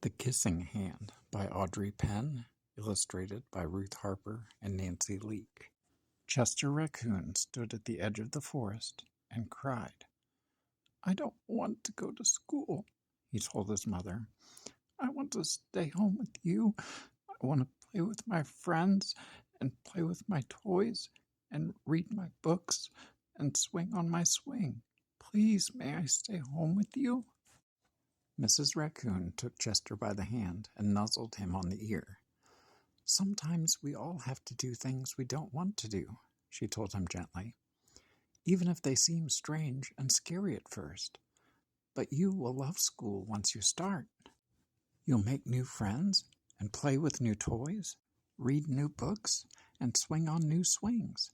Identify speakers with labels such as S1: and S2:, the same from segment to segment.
S1: The Kissing Hand by Audrey Penn, illustrated by Ruth Harper and Nancy Leake. Chester Raccoon stood at the edge of the forest and cried. "I don't want to go to school," he told his mother. "I want to stay home with you. I want to play with my friends and play with my toys and read my books and swing on my swing. Please, may I stay home with you?" Mrs. Raccoon took Chester by the hand and nuzzled him on the ear. "Sometimes we all have to do things we don't want to do," she told him gently, "even if they seem strange and scary at first. But you will love school once you start. You'll make new friends and play with new toys, read new books, and swing on new swings.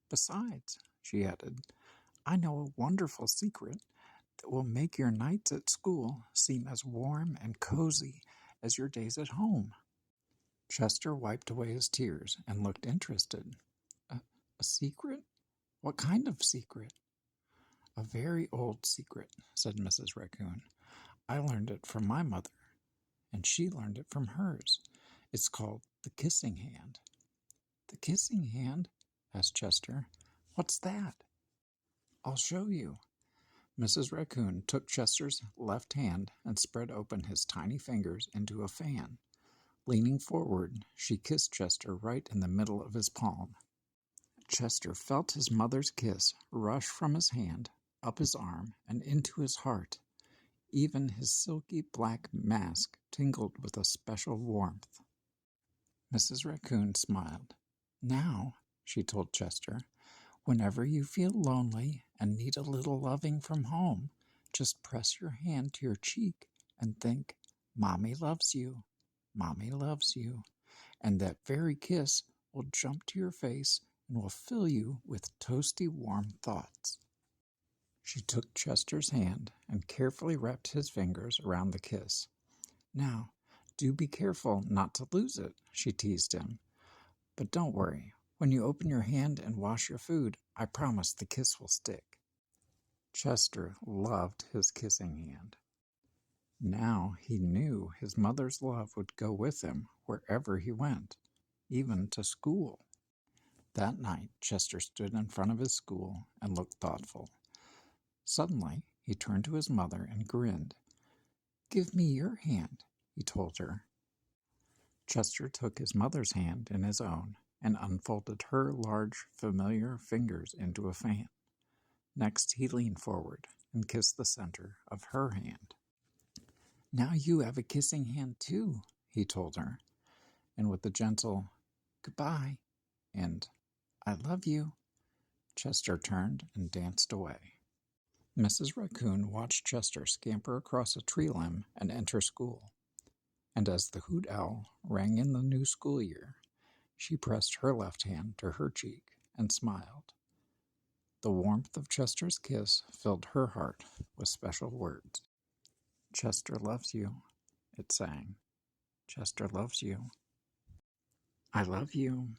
S1: Besides," she added, "I know a wonderful secret that will make your nights at school seem as warm and cozy as your days at home." Chester wiped away his tears and looked interested. A secret? What kind of secret?" "A very old secret," said Mrs. Raccoon. "I learned it from my mother, and she learned it from hers. It's called the Kissing Hand." "The Kissing Hand?" asked Chester. "What's that?" "I'll show you." Mrs. Raccoon took Chester's left hand and spread open his tiny fingers into a fan. Leaning forward, she kissed Chester right in the middle of his palm. Chester felt his mother's kiss rush from his hand, up his arm, and into his heart. Even his silky black mask tingled with a special warmth. Mrs. Raccoon smiled. "Now," she told Chester, "whenever you feel lonely and need a little loving from home, just press your hand to your cheek and think, 'Mommy loves you, Mommy loves you,' and that very kiss will jump to your face and will fill you with toasty warm thoughts." She took Chester's hand and carefully wrapped his fingers around the kiss. "Now, do be careful not to lose it," she teased him. "But don't worry. When you open your hand and wash your food, I promise the kiss will stick." Chester loved his kissing hand. Now he knew his mother's love would go with him wherever he went, even to school. That night, Chester stood in front of his school and looked thoughtful. Suddenly, he turned to his mother and grinned. "Give me your hand," he told her. Chester took his mother's hand in his own and unfolded her large, familiar fingers into a fan. Next, he leaned forward and kissed the center of her hand. "Now you have a kissing hand, too," he told her. And with a gentle "Goodbye" and "I love you," Chester turned and danced away. Mrs. Raccoon watched Chester scamper across a tree limb and enter school. And as the hoot owl rang in the new school year, she pressed her left hand to her cheek and smiled. The warmth of Chester's kiss filled her heart with special words. "Chester loves you," it sang. "Chester loves you. I love you."